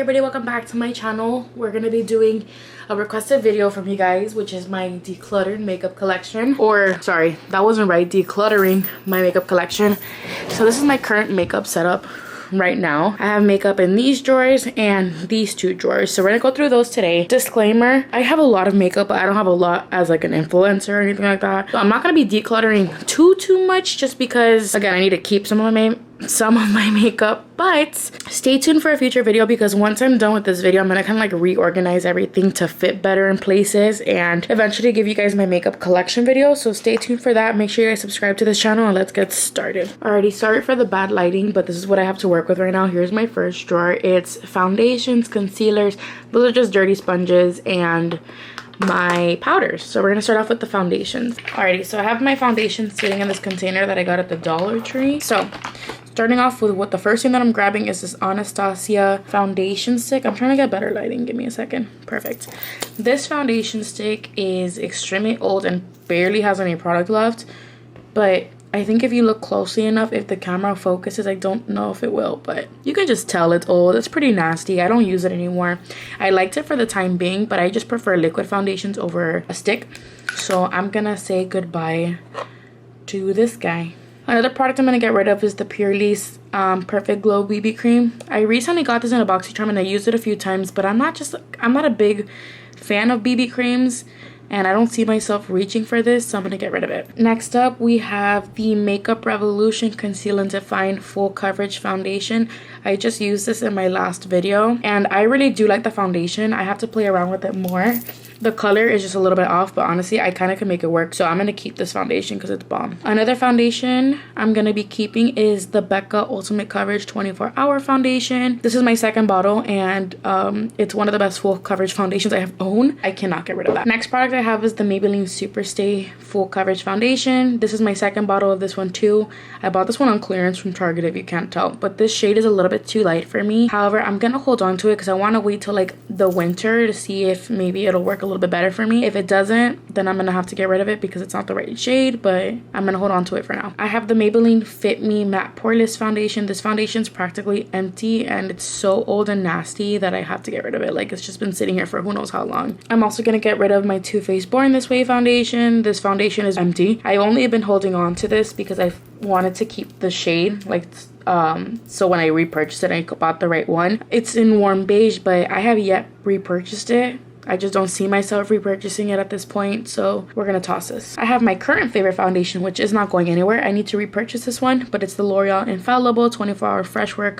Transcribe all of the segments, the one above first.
everybody, welcome back to my channel. We're gonna be doing a requested video from you guys, which is my decluttered makeup collection, or sorry, that wasn't right, decluttering my makeup collection. So this is my current makeup setup right now. I have makeup in these drawers and these two drawers, so we're gonna go through those today. Disclaimer, I have a lot of makeup, but I don't have a lot as like an influencer or anything like that, so I'm not gonna be decluttering too much, just because again I need to keep some of my makeup. But stay tuned for a future video, because once I'm done with this video, I'm gonna kind of like reorganize everything to fit better in places and eventually give you guys my makeup collection video. So stay tuned for that. Make sure you guys subscribe to this channel and let's get started. Alrighty, sorry for the bad lighting, but this is what I have to work with right now. Here's my first drawer. It's foundations, concealers, those are just dirty sponges, and my powders. So we're gonna start off with the foundations. Alrighty, so I have my foundation sitting in this container that I got at the Dollar Tree. So starting off with what the first thing that I'm grabbing is this Anastasia foundation stick. I'm trying to get better lighting, give me a second. Perfect. This foundation stick is extremely old and barely has any product left, but I think if you look closely enough, if the camera focuses, I don't know if it will, but you can just tell it's old. It's pretty nasty. I don't use it anymore. I liked it for the time being, but I just prefer liquid foundations over a stick. So I'm gonna say goodbye to this guy. Another product I'm gonna get rid of is the Purely's Perfect Glow BB Cream. I recently got this in a BoxyCharm and I used it a few times, but I'm not a big fan of BB creams, and I don't see myself reaching for this, so I'm gonna get rid of it. Next up, we have the Makeup Revolution Conceal and Define Full Coverage Foundation. I just used this in my last video, and I really do like the foundation. I have to play around with it more. The color is just a little bit off, but honestly, I kind of can make it work, so I'm gonna keep this foundation because it's bomb. Another foundation I'm gonna be keeping is the Becca Ultimate Coverage 24-Hour Foundation. This is my second bottle, and it's one of the best full coverage foundations I have owned. I cannot get rid of that. Next product I have is the Maybelline Superstay Full Coverage Foundation. This is my second bottle of this one too. I bought this one on clearance from Target, if you can't tell, but this shade is a little bit too light for me. However, I'm gonna hold on to it because I want to wait till like the winter to see if maybe it'll work a little bit better for me. If it doesn't, then I'm gonna have to get rid of it because it's not the right shade, but I'm gonna hold on to it for now. I have the Maybelline Fit Me Matte Poreless Foundation. This foundation's practically empty and it's so old and nasty that I have to get rid of it. Like, it's just been sitting here for who knows how long. I'm also gonna get rid of my Too Faced Born This Way foundation. This foundation is empty. I've only been holding on to this because I wanted to keep the shade, like so when I repurchased it, I bought the right one. It's in warm beige, but I have yet repurchased it. I just don't see myself repurchasing it at this point, so we're gonna toss this. I have my current favorite foundation, which is not going anywhere. I need to repurchase this one, but it's the L'Oreal Infallible 24-Hour Fresh Wear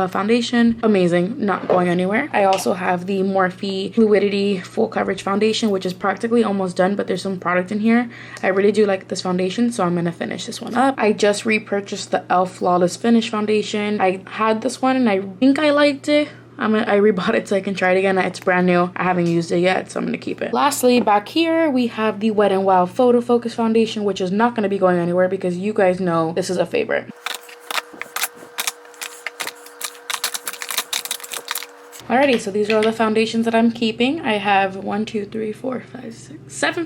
Foundation. Amazing, not going anywhere. I also have the Morphe Fluidity Full Coverage Foundation, which is practically almost done, but there's some product in here. I really do like this foundation, so I'm gonna finish this one up. I just repurchased the e.l.f. Flawless Finish Foundation. I had this one and I think I liked it. I rebought it so I can try it again. It's brand new. I haven't used it yet, so I'm gonna keep it. Lastly, back here we have the Wet n Wild Photo Focus Foundation, which is not gonna be going anywhere because you guys know this is a favorite. Alrighty, so these are all the foundations that I'm keeping. I have 7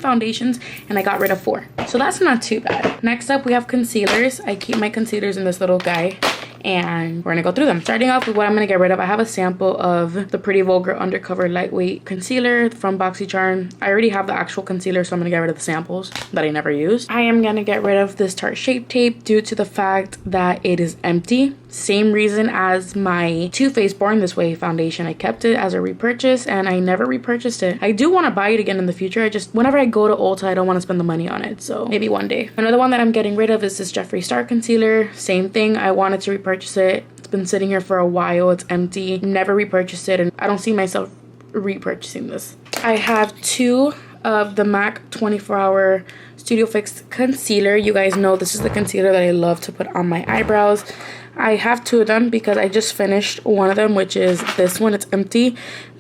foundations, and I got rid of 4. So that's not too bad. Next up, we have concealers. I keep my concealers in this little guy, and we're gonna go through them. Starting off with what I'm gonna get rid of, I have a sample of the Pretty Vulgar Undercover Lightweight Concealer from BoxyCharm. I already have the actual concealer, so I'm gonna get rid of the samples that I never used. I am gonna get rid of this Tarte Shape Tape due to the fact that it is empty. Same reason as my Too Faced Born This Way foundation. I kept it as a repurchase and I never repurchased it. I do want to buy it again in the future. Whenever I go to Ulta, I don't want to spend the money on it, so maybe one day. Another one that I'm getting rid of is this Jeffree Star concealer. Same thing, I wanted to repurchase it. It's been sitting here for a while. It's empty. Never repurchased it, and I don't see myself repurchasing this. I have 2 of the MAC 24-Hour Studio Fix Concealer. You guys know this is the concealer that I love to put on my eyebrows. I have 2 of them because I just finished one of them, which is this one. It's empty.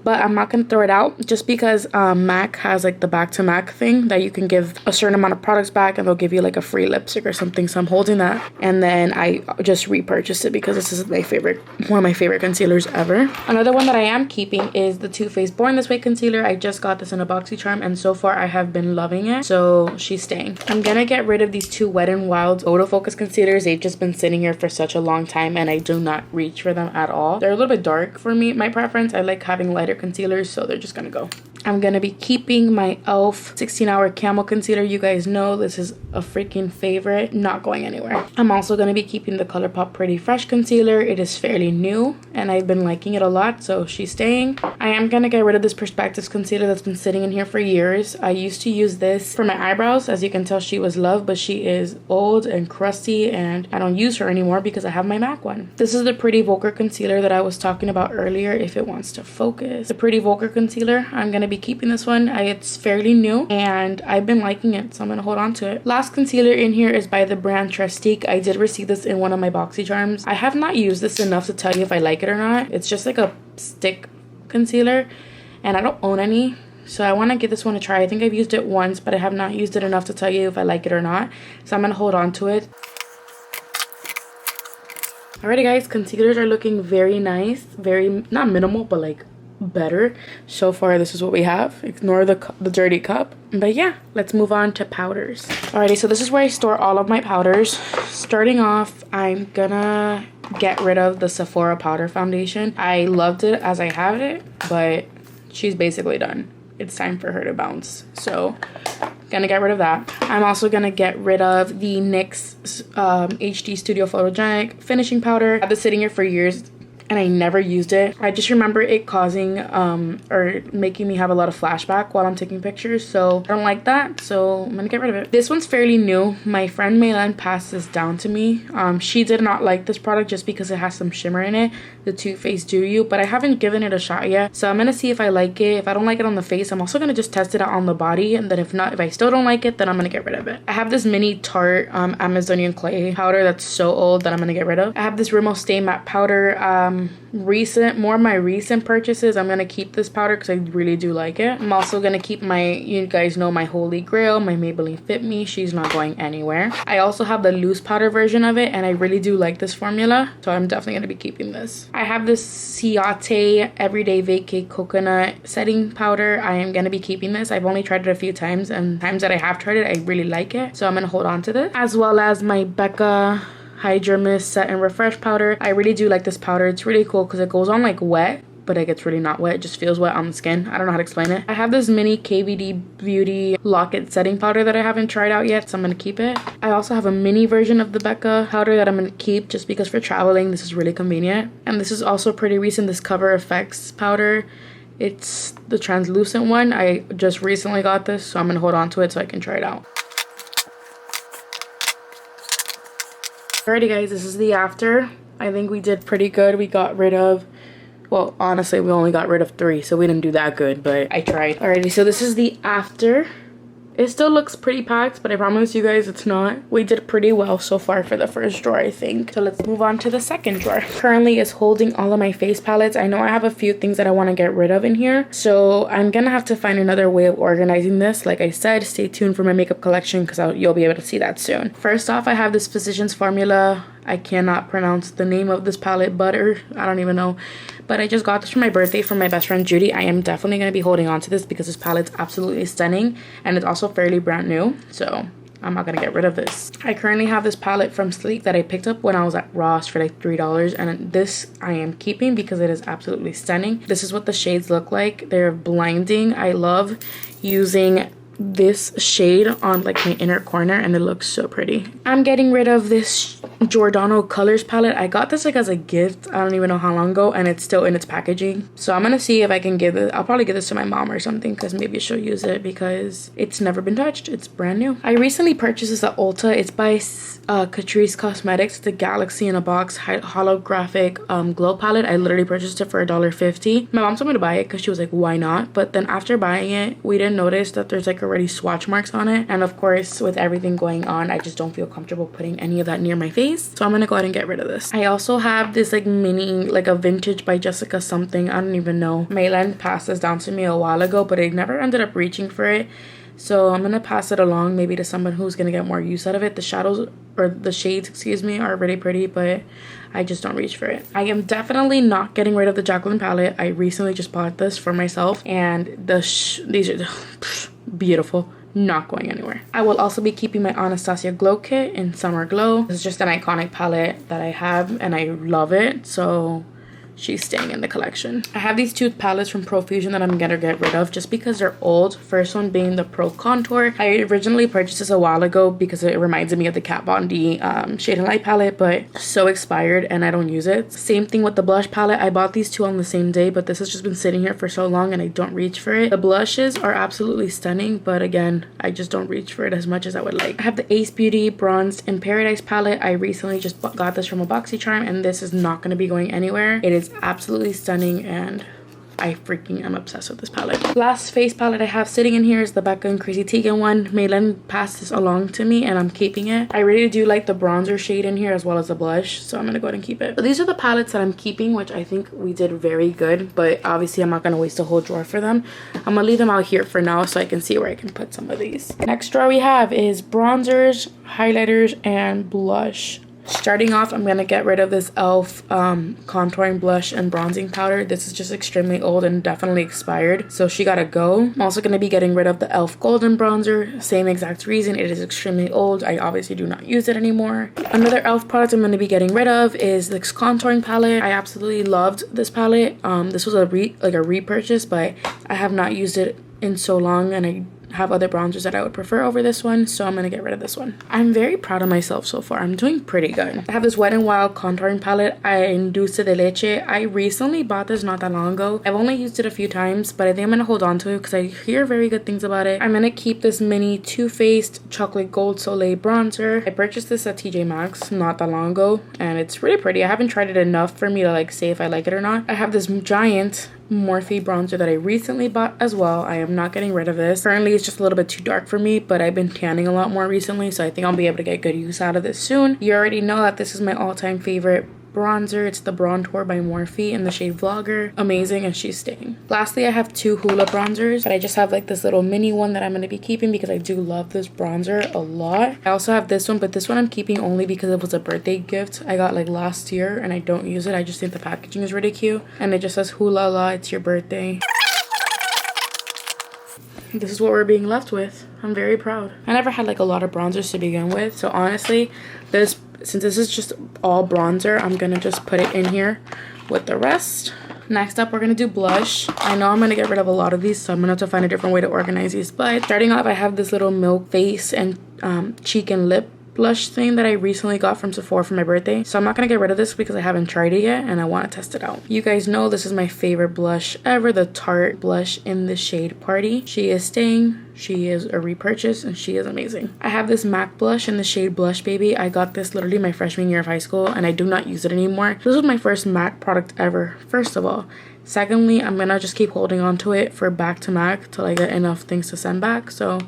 but I'm not gonna throw it out just because MAC has like the back to MAC thing that you can give a certain amount of products back and they'll give you like a free lipstick or something. So I'm holding that, and then I just repurchased it because this is my favorite, one of my favorite concealers ever. Another one that I am keeping is the Too Faced Born This Way concealer. I just got this in a BoxyCharm and so far I have been loving it, so she's staying. I'm gonna get rid of these two Wet n Wild autofocus concealers. They've just been sitting here for such a long time and I do not reach for them at all. They're a little bit dark for me, my preference. I like having lighter concealers, so they're just gonna go. I'm gonna be keeping my e.l.f. 16-hour Camo Concealer. You guys know this is a freaking favorite, not going anywhere. I'm also gonna be keeping the ColourPop Pretty Fresh Concealer. It is fairly new and I've been liking it a lot, so she's staying. I am gonna get rid of this Perspectives concealer that's been sitting in here for years. I used to use this for my eyebrows. As you can tell, she was loved, but she is old and crusty and I don't use her anymore because I have my MAC one. This is the Pretty Volker concealer that I was talking about earlier, if it wants to focus. The Pretty Volker concealer, I'm gonna be keeping this one. It's fairly new and I've been liking it, so I'm gonna hold on to it. Last concealer in here is by the brand Trestique. I did receive this in one of my BoxyCharms. I have not used this enough to tell you if I like it or not. It's just like a stick concealer and I don't own any, so I want to give this one a try. I think I've used it once, but I have not used it enough to tell you if I like it or not, so I'm gonna hold on to it. Alrighty guys, concealers are looking very nice, very, not minimal, but like better. So far this is what we have. Ignore the dirty cup. But yeah, let's move on to powders. Alrighty, so this is where I store all of my powders. Starting off, I'm gonna get rid of the Sephora powder foundation. I loved it as I have it, but she's basically done. It's time for her to bounce, so gonna get rid of that. I'm also gonna get rid of the NYX HD Studio Photogenic finishing powder. I've been sitting here for years and I never used it. I just remember it causing or making me have a lot of flashback while I'm taking pictures, so I don't like that, so I'm gonna get rid of it. This one's fairly new. My friend Maylan passed this down to me. She did not like this product just because it has some shimmer in it, the Too Faced Do You, but I haven't given it a shot yet, so I'm gonna see if I like it. If I don't like it on the face, I'm also gonna just test it out on the body, and then if I still don't like it, then I'm gonna get rid of it. I have this mini Tarte Amazonian clay powder that's so old that I'm gonna get rid of. I have this Rimmel Stay Matte powder. More of my recent purchases. I'm gonna keep this powder because I really do like it. I'm also gonna keep my, you guys know, my holy grail, my Maybelline Fit Me. She's not going anywhere. I also have the loose powder version of it and I really do like this formula, so I'm definitely gonna be keeping this. I have this Ciate Everyday Vacay Coconut setting powder. I am gonna be keeping this. I've only tried it a few times, and times that I have tried it, I really like it, so I'm gonna hold on to this. As well as my Becca Hydra Mist Set and Refresh powder. I really do like this powder. It's really cool because it goes on like wet, but it gets really not wet. It just feels wet on the skin. I don't know how to explain it. I have this mini KVD Beauty Lock-It setting powder that I haven't tried out yet, so I'm gonna keep it. I also have a mini version of the Becca powder that I'm gonna keep just because for traveling this is really convenient. And this is also pretty recent, this Cover FX powder. It's the translucent one. I just recently got this, so I'm gonna hold on to it so I can try it out. Alrighty guys, this is the after. I think we did pretty good. We got rid of, well, honestly, we only got rid of 3, so we didn't do that good, but I tried. Alrighty, so this is the after. It still looks pretty packed, but I promise you guys it's not. We did pretty well so far for the first drawer, I think. So let's move on to the second drawer. Currently is holding all of my face palettes. I know I have a few things that I want to get rid of in here, so I'm gonna have to find another way of organizing this. Like I said, stay tuned for my makeup collection because you'll be able to see that soon. First off, I have this Physicians Formula. I cannot pronounce the name of this palette, Butter. I don't even know. But I just got this for my birthday from my best friend Judy. I am definitely going to be holding on to this because this palette's absolutely stunning. And it's also fairly brand new. So I'm not going to get rid of this. I currently have this palette from Sleek that I picked up when I was at Ross for like $3. And this I am keeping because it is absolutely stunning. This is what the shades look like. They're blinding. I love using this shade on like my inner corner and it looks so pretty. I'm getting rid of this Giordano Colors palette. I got this like as a gift, I don't even know how long ago, and it's still in its packaging. So I'm gonna see if I can give it, I'll probably give this to my mom or something because maybe she'll use it because it's never been touched. It's brand new. I recently purchased this at Ulta. It's by Catrice Cosmetics, the Galaxy in a Box holographic glow palette. I literally purchased it for $1.50. My mom told me to buy it because she was like, why not? But then after buying it, we didn't notice that there's like already swatch marks on it, and of course with everything going on I just don't feel comfortable putting any of that near my face. anyways, so I'm gonna go ahead and get rid of this. I also have this like mini, like a vintage by Jessica something, I don't even know. Maylan passed this down to me a while ago, but I never ended up reaching for it, so I'm gonna pass it along maybe to someone who's gonna get more use out of it. The shadows, or the shades, excuse me, are really pretty, but I just don't reach for it. I am definitely not getting rid of the Jacqueline palette. I recently just bought this for myself, and these are beautiful. Not going anywhere. I will also be keeping my Anastasia Glow Kit in Summer Glow. This is just an iconic palette that I have and I love it, so she's staying in the collection. I have these two palettes from Profusion that I'm gonna get rid of just because they're old. First one being the Pro Contour. I originally purchased this a while ago because it reminds me of the Kat Von D Shade and Light palette, but so expired and I don't use it. Same thing with the blush palette. I bought these two on the same day, but this has just been sitting here for so long and I don't reach for it. The blushes are absolutely stunning, but again, I just don't reach for it as much as I would like. I have the Ace Beauty Bronzed in Paradise palette. I recently just got this from a BoxyCharm, and this is not going to be going anywhere. It is absolutely stunning and I freaking am obsessed with this palette. Last face palette I have sitting in here is the Becca and Chrissy Teigen one. Maylen passed this along to me and I'm keeping it. I really do like the bronzer shade in here as well as the blush, so I'm gonna go ahead and keep it. So these are the palettes that I'm keeping, which I think we did very good, but obviously I'm not gonna waste a whole drawer for them. I'm gonna leave them out here for now so I can see where I can put some of these. Next drawer we have is bronzers, highlighters, and blush. Starting off, I'm gonna get rid of this e.l.f. contouring blush and bronzing powder. This is just extremely old and definitely expired, so she gotta go. I'm also gonna be getting rid of the e.l.f. golden bronzer. Same exact reason, it is extremely old. I obviously do not use it anymore. Another e.l.f. product I'm gonna be getting rid of is this contouring palette. I absolutely loved this palette. This was a repurchase, but I have not used it in so long and I have other bronzers that I would prefer over this one, so I'm gonna get rid of this one. I'm very proud of myself so far. I'm doing pretty good. I have this Wet n Wild contouring palette in Dulce de Leche. I recently bought this not that long ago. I've only used it a few times, but I think I'm gonna hold on to it because I hear very good things about it. I'm gonna keep this mini Too Faced Chocolate Gold Soleil bronzer. I purchased this at TJ Maxx not that long ago and it's really pretty. I haven't tried it enough for me to like say if I like it or not. I have this giant Morphe bronzer that I recently bought as well. I am not getting rid of this. Currently it's just a little bit too dark for me, but I've been tanning a lot more recently, so I think I'll be able to get good use out of this soon. You already know that this is my all-time favorite bronzer. It's the Brontour by Morphe in the shade Vlogger. Amazing, and she's staying. Lastly, I have two Hoola bronzers, but I just have like this little mini one that I'm going to be keeping because I do love this bronzer a lot. I also have this one, but this one I'm keeping only because it was a birthday gift I got like last year and I don't use it. I just think the packaging is really cute and it just says Hoola la, it's your birthday. This is what we're being left with. I'm very proud. I never had like a lot of bronzers to begin with, so honestly, since this is just all bronzer, I'm gonna just put it in here with the rest. Next up, we're gonna do blush. I know I'm gonna get rid of a lot of these, so I'm gonna have to find a different way to organize these, but starting off, I have this little Milk face and cheek and lip blush thing that I recently got from Sephora for my birthday, so I'm not gonna get rid of this because I haven't tried it yet and I want to test it out. You guys know this is my favorite blush ever, the Tarte blush in the shade Party. She is staying. She is a repurchase and she is amazing. I have this MAC blush in the shade Blush Baby. I got this literally my freshman year of high school and I do not use it anymore. This was my first MAC product ever, first of all. Secondly, I'm gonna just keep holding on to it for back to MAC till I get enough things to send back, so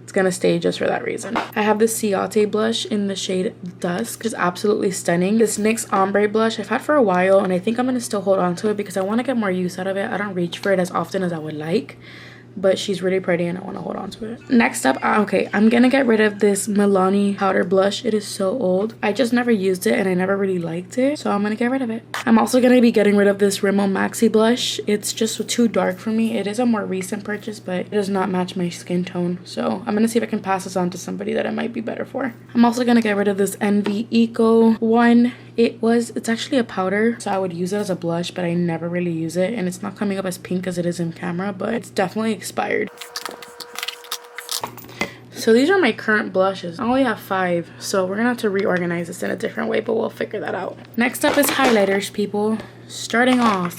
it's gonna stay just for that reason. I have this Ciate blush in the shade Dusk, which is absolutely stunning. This NYX ombre blush I've had for a while and I think I'm gonna still hold on to it because I want to get more use out of it. I don't reach for it as often as I would like, but she's really pretty and I want to hold on to it. Next up, okay, I'm gonna get rid of this Milani powder blush. It is so old. I just never used it and I never really liked it, so I'm gonna get rid of it. I'm also gonna be getting rid of this Rimmel Maxi blush. It's just too dark for me. It is a more recent purchase, but it does not match my skin tone, so I'm gonna see if I can pass this on to somebody that it might be better for. I'm also gonna get rid of this Envy Eco one. It's actually a powder, so I would use it as a blush, but I never really use it, and it's not coming up as pink as it is in camera, but it's definitely expired. So these are my current blushes. I only have 5, so we're gonna have to reorganize this in a different way, but we'll figure that out. Next up is highlighters, people. Starting off,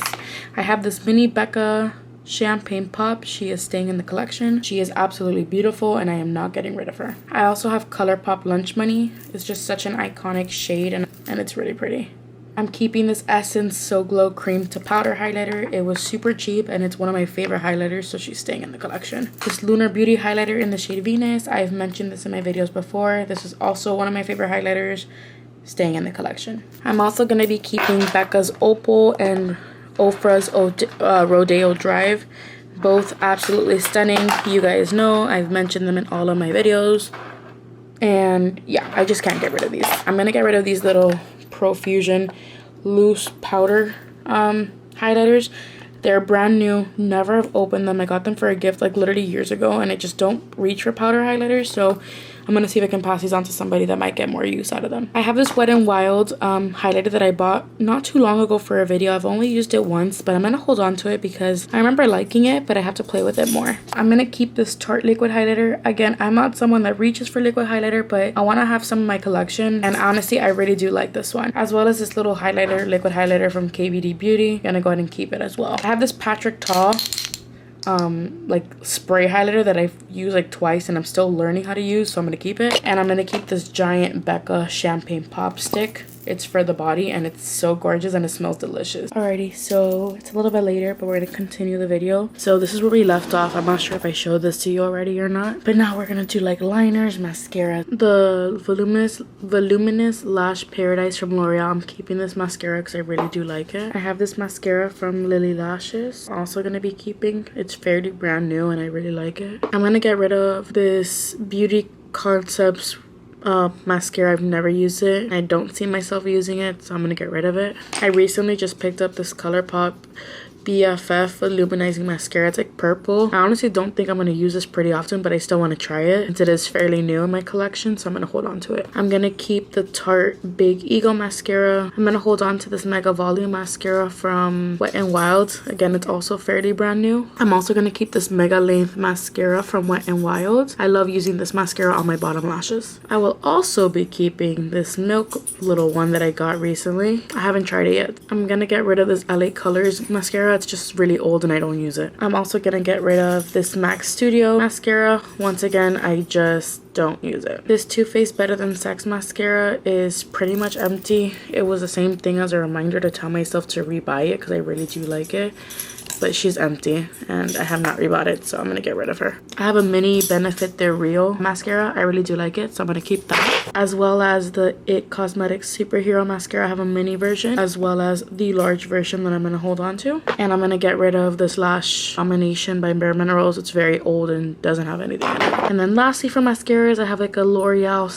I have this mini Becca Champagne Pop. She is staying in the collection. She is absolutely beautiful and I am not getting rid of her. I also have ColourPop Lunch Money. It's just such an iconic shade and it's really pretty. I'm keeping this Essence So Glow Cream to Powder highlighter. It was super cheap and it's one of my favorite highlighters, so she's staying in the collection. This Lunar Beauty highlighter in the shade Venus. I've mentioned this in my videos before. This is also one of my favorite highlighters. staying in the collection. I'm also going to be keeping Becca's Opal and Ofra's Rodeo Drive. Both absolutely stunning. You guys know I've mentioned them in all of my videos. And yeah, I just can't get rid of these. I'm going to get rid of these little Profusion loose powder highlighters. They're brand new, never have opened them. I got them for a gift like literally years ago, and I just don't reach for powder highlighters, so I'm gonna see if I can pass these on to somebody that might get more use out of them. I have this Wet n Wild highlighter that I bought not too long ago for a video. I've only used it once, but I'm gonna hold on to it because I remember liking it, but I have to play with it more. I'm gonna keep this Tarte liquid highlighter. Again, I'm not someone that reaches for liquid highlighter, but I wanna have some in my collection, and honestly, I really do like this one. As well as this little highlighter, liquid highlighter from KVD Beauty. I'm gonna go ahead and keep it as well. I have this Patrick Ta like spray highlighter that I've used like twice and I'm still learning how to use, so I'm gonna keep it. And I'm gonna keep this giant Becca champagne pop stick. It's for the body and it's so gorgeous and it smells delicious. Alrighty, so it's a little bit later, but we're gonna continue the video. So this is where we left off. I'm not sure if I showed this to you already or not, but now we're gonna do like liners, mascara. The voluminous Lash Paradise from L'Oreal. I'm keeping this mascara because I really do like it. I have this mascara from Lily Lashes, also gonna be keeping. It's fairly brand new and I really like it. I'm gonna get rid of this Beauty Concepts mascara. I've never used it. I don't see myself using it, so I'm gonna get rid of it. I recently just picked up this ColourPop BFF Illuminizing Mascara. It's like purple. I honestly don't think I'm going to use this pretty often, but I still want to try it since it is fairly new in my collection, so I'm going to hold on to it. I'm going to keep the Tarte Big Eagle Mascara. I'm going to hold on to this Mega Volume Mascara from Wet n Wild. Again, it's also fairly brand new. I'm also going to keep this Mega Length Mascara from Wet n Wild. I love using this mascara on my bottom lashes. I will also be keeping this Milk little one that I got recently. I haven't tried it yet. I'm going to get rid of this LA Colors mascara. It's just really old and I don't use it. I'm also gonna get rid of this MAC Studio mascara. Once again, I just don't use it. This Too Faced Better Than Sex mascara is pretty much empty. It was the same thing as a reminder to tell myself to rebuy it because I really do like it. But she's empty and I have not rebought it, so I'm gonna get rid of her. I have a mini Benefit They're Real mascara. I really do like it, so I'm gonna keep that. As well as the IT Cosmetics Superhero mascara. I have a mini version, as well as the large version that I'm gonna hold on to. And I'm gonna get rid of this Lash Combination by Bare Minerals. It's very old and doesn't have anything in it. And then lastly for mascaras, I have like a Lancome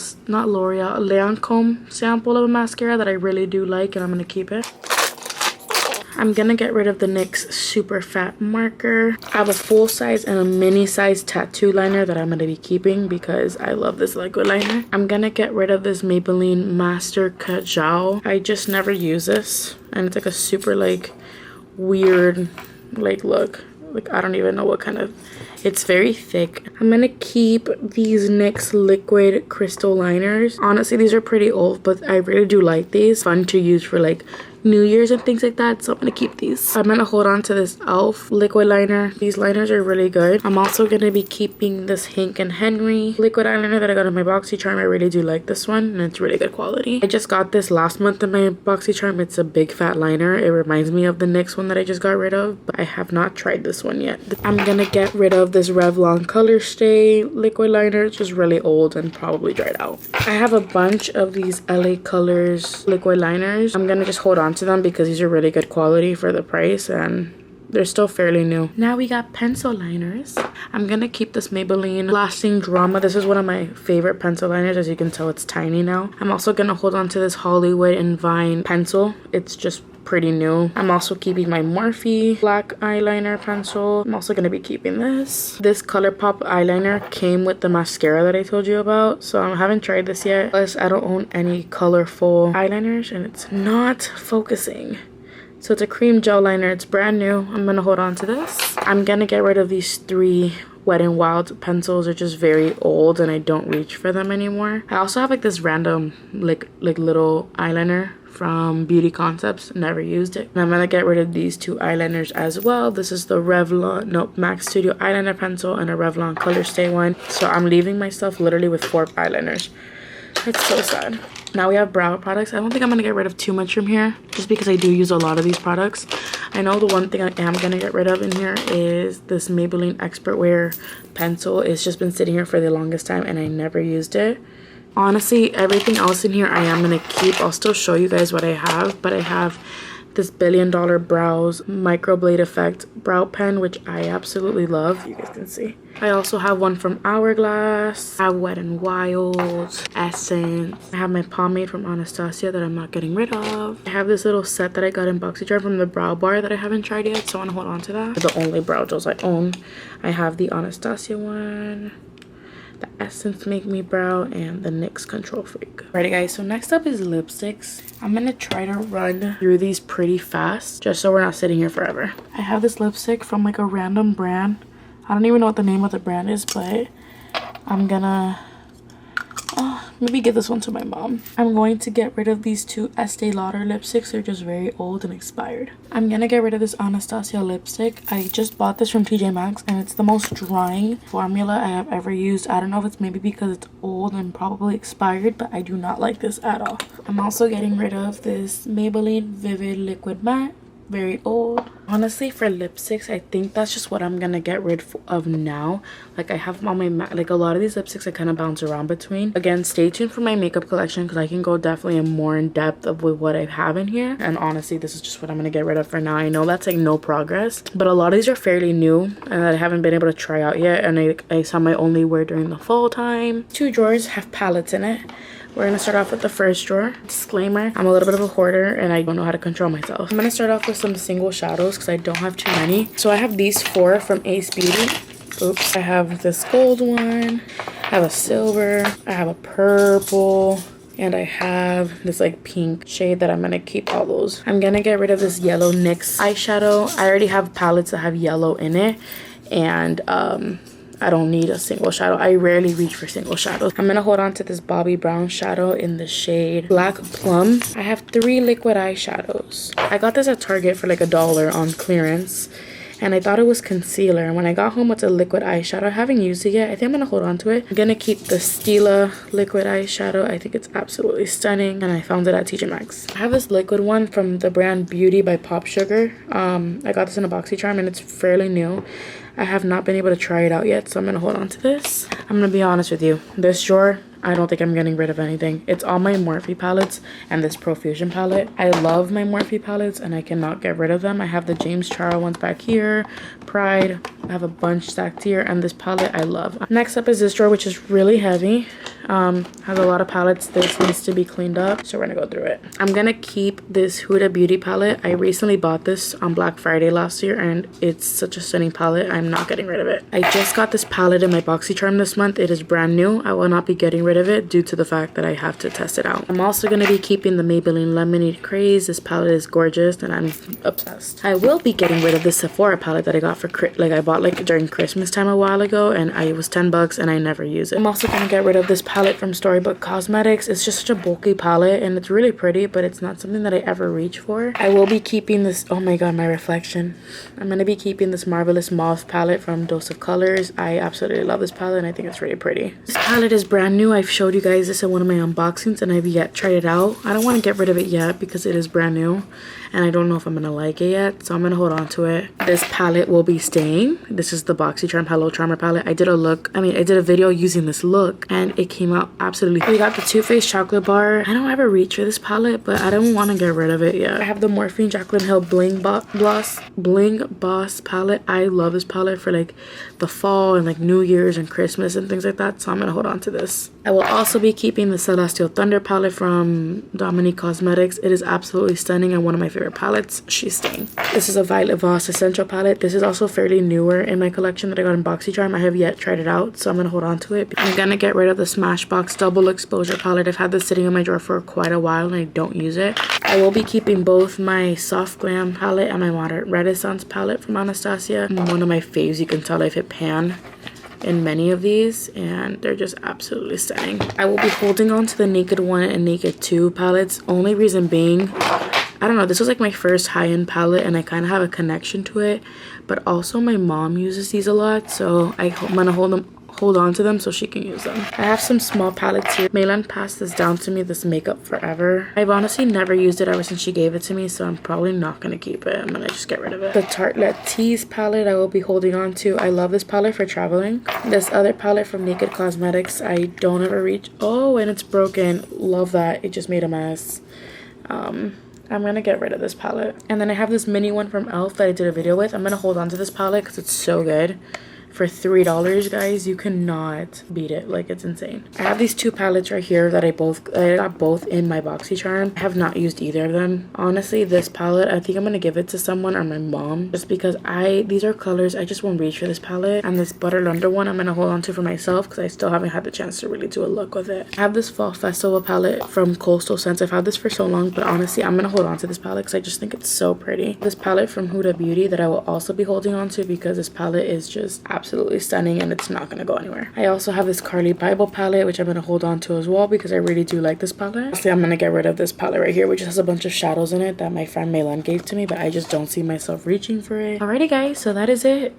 sample of a mascara that I really do like, and I'm gonna keep it. I'm gonna get rid of the NYX Super Fat Marker. I have a full size and a mini size tattoo liner that I'm gonna be keeping because I love this liquid liner. I'm gonna get rid of this Maybelline Master Kajal. I just never use this and it's like a super like weird like look. Like I don't even know what kind of, it's very thick. I'm gonna keep these NYX liquid crystal liners. Honestly, these are pretty old, but I really do like these. Fun to use for like New Year's and things like that, so I'm gonna keep these. I'm gonna hold on to this e.l.f. liquid liner. These liners are really good. I'm also gonna be keeping this Hank & Henry liquid eyeliner that I got in my BoxyCharm. I really do like this one and it's really good quality. I just got this last month in my BoxyCharm. It's a big fat liner. It reminds me of the NYX one that I just got rid of, but I have not tried this one yet. I'm gonna get rid of this Revlon Color Stay liquid liner. It's just really old and probably dried out. I have a bunch of these LA Colors liquid liners. I'm gonna just hold on to them because these are really good quality for the price and they're still fairly new. Now we got pencil liners. I'm gonna keep this Maybelline Lasting Drama. This is one of my favorite pencil liners. As you can tell, it's tiny now. I'm also gonna hold on to this Hollywood and Vine pencil. It's just pretty new. I'm also keeping my Morphe black eyeliner pencil. I'm also going to be keeping this. This ColourPop eyeliner came with the mascara that I told you about, so I haven't tried this yet. Plus, I don't own any colorful eyeliners and it's not focusing. So it's a cream gel liner. It's brand new. I'm going to hold on to this. I'm going to get rid of these 3 Wet n Wild pencils. Are just very old and I don't reach for them anymore. I also have like this random like little eyeliner from Beauty Concepts. Never used it. And I'm gonna get rid of these 2 eyeliners as well. This is the MAC Studio eyeliner pencil and a Revlon Color Stay one. So I'm leaving myself literally with 4 eyeliners. It's so sad. Now we have brow products. I don't think I'm gonna get rid of too much from here just because I do use a lot of these products. I know the one thing I am gonna get rid of in here is this Maybelline Expert Wear pencil. It's just been sitting here for the longest time and I never used it. Honestly, everything else in here I am gonna keep. I'll still show you guys what I have, but I have this $1 Billion Brows Microblade Effect brow pen, which I absolutely love. You guys can see. I also have one from Hourglass. I have Wet n Wild, Essence. I have my pomade from Anastasia that I'm not getting rid of. I have this little set that I got in BoxyCharm from the Brow Bar that I haven't tried yet, so I want to hold on to that. The only brow gels I own. I have the Anastasia one, the Essence Make Me Brow, and the NYX Control Freak. Alrighty guys, so next up is lipsticks. I'm gonna try to run through these pretty fast just so we're not sitting here forever. I have this lipstick from like a random brand. I don't even know what the name of the brand is, but I'm gonna maybe give this one to my mom. I'm going to get rid of these two Estee Lauder lipsticks. They're just very old and expired. I'm gonna get rid of this Anastasia lipstick. I just bought this from TJ Maxx and it's the most drying formula I have ever used. I don't know if it's maybe because it's old and probably expired, but I do not like this at all. I'm also getting rid of this Maybelline Vivid Liquid Matte. Very old. Honestly, for lipsticks, I think that's just what I'm gonna get rid of now. Like, I have all my like a lot of these lipsticks I kind of bounce around between. Again, stay tuned for my makeup collection because I can go definitely more in depth with what I have in here. And honestly, this is just what I'm gonna get rid of for now. I know that's like no progress, but a lot of these are fairly new and I haven't been able to try out yet, and I some I only wear during the fall time. Two drawers have palettes in it. We're gonna start off with the first drawer. Disclaimer, I'm a little bit of a hoarder and I don't know how to control myself. I'm gonna start off with some single shadows because I don't have too many. So I have these 4 from Ace Beauty. Oops. I have this gold one. I have a silver. I have a purple. And I have this like pink shade that I'm gonna keep all those. I'm gonna get rid of this yellow NYX eyeshadow. I already have palettes that have yellow in it. And I don't need a single shadow. I rarely reach for single shadows. I'm gonna hold on to this Bobbi Brown shadow in the shade Black Plum. I have 3 liquid eyeshadows. I got this at Target for like $1 on clearance. And I thought it was concealer. And when I got home with a liquid eyeshadow, I haven't used it yet. I think I'm gonna hold on to it. I'm gonna keep the Stila liquid eyeshadow. I think it's absolutely stunning. And I found it at TJ Maxx. I have this liquid one from the brand Beauty by Pop Sugar. I got this in a BoxyCharm and it's fairly new. I have not been able to try it out yet, so I'm gonna hold on to this. I'm gonna be honest with you. This drawer, I don't think I'm getting rid of anything. It's all my Morphe palettes and this Profusion palette. I love my Morphe palettes and I cannot get rid of them. I have the James Charles ones back here, Pride. I have a bunch stacked here, and this palette I love. Next up is this drawer, which is really heavy. Has a lot of palettes. This needs to be cleaned up, so we're gonna go through it. I'm gonna keep this Huda Beauty palette. I recently bought this on Black Friday last year and it's such a stunning palette. I'm not getting rid of it. I just got this palette in my BoxyCharm this month. It is brand new. I will not be getting rid of it due to the fact that I have to test it out. I'm also gonna be keeping the Maybelline Lemonade Craze. This palette is gorgeous and I'm obsessed. I will be getting rid of this Sephora palette that I got for I bought like during Christmas time a while ago, and it was $10 and I never use it. I'm also gonna get rid of this palette from Storybook Cosmetics. It's just such a bulky palette and it's really pretty, but it's not something that I ever reach for. I will be keeping this, oh my god, my reflection. I'm gonna be keeping this Marvelous Mauve palette from Dose of Colors. I absolutely love this palette and I think it's really pretty. This palette is brand new. I've showed you guys this in one of my unboxings and I've yet tried it out. I don't want to get rid of it yet because it is brand new and I don't know if I'm gonna like it yet, so I'm gonna hold on to it. This palette will be staying. This is the BoxyCharm Hello Charmer palette. I did a video using this look and it came out absolutely. We got the Too Faced chocolate bar. I don't ever reach for this palette, but I don't want to get rid of it yet. I have the Morphe Jaclyn Hill Bling Boss palette. I love this palette for like the fall and like New Year's and Christmas and things like that, so I'm gonna hold on to this. I will also be keeping the Celestial Thunder palette from Dominique Cosmetics. It is absolutely stunning and one of my favorite palettes. She's staying. This is a Violet Voss Essential palette. This is also fairly newer in my collection that I got in BoxyCharm. I have yet tried it out, so I'm gonna hold on to it. I'm gonna get rid of the Smashbox Double Exposure palette. I've had this sitting in my drawer for quite a while and I don't use it. I will be keeping both my Soft Glam palette and my Modern Renaissance palette from Anastasia. One of my faves. You can tell I've hit pan in many of these and they're just absolutely stunning. I will be holding on to the Naked 1 and Naked 2 palettes. Only reason being, I don't know, this was like my first high-end palette and I kind of have a connection to it, but also my mom uses these a lot, so I'm gonna hold hold on to them so she can use them. I have some small palettes here. Maylan passed this down to me, this Makeup Forever. I've honestly never used it ever since she gave it to me, so I'm probably not gonna keep it. I'm gonna just get rid of it. The Tartelette Tease palette I will be holding on to. I love this palette for traveling. This other palette from Naked Cosmetics, I don't ever reach. Oh, and it's broken. Love that. It just made a mess. I'm gonna get rid of this palette. And then I have this mini one from e.l.f. that I did a video with. I'm gonna hold on to this palette because it's so good. For $3, guys, you cannot beat it. Like, it's insane. I have these two palettes right here that I got both in my BoxyCharm. I have not used either of them. Honestly, this palette, I think I'm gonna give it to someone or my mom, just because these are colors I just won't reach for this palette. And this Butter Under one I'm gonna hold on to for myself because I still haven't had the chance to really do a look with it. I have this Fall Festival palette from Coastal Scents. I've had this for so long, but honestly, I'm gonna hold on to this palette because I just think it's so pretty. This palette from Huda Beauty that I will also be holding on to because this palette is just absolutely stunning and it's not gonna go anywhere. I also have this Carly Bible palette, which I'm gonna hold on to as well because I really do like this palette. Honestly, I'm gonna get rid of this palette right here, which has a bunch of shadows in it that my friend Maylan gave to me, but I just don't see myself reaching for it. Alrighty, guys, so that is it.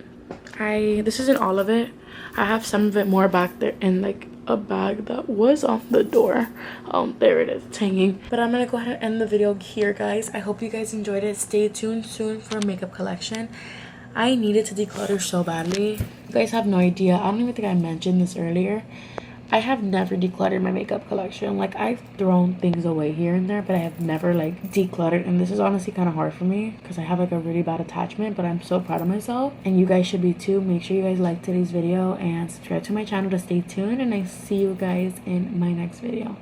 This isn't all of it. I have some of it more back there in like a bag that was on the door. There it is, it's hanging. But I'm gonna go ahead and end the video here, guys. I hope you guys enjoyed it. Stay tuned soon for a makeup collection. I needed to declutter so badly. You guys have no idea. I don't even think I mentioned this earlier. I have never decluttered my makeup collection. Like, I've thrown things away here and there, but I have never like decluttered. And this is honestly kind of hard for me because I have like a really bad attachment, but I'm so proud of myself. And you guys should be too. Make sure you guys like today's video and subscribe to my channel to stay tuned. And I see you guys in my next video.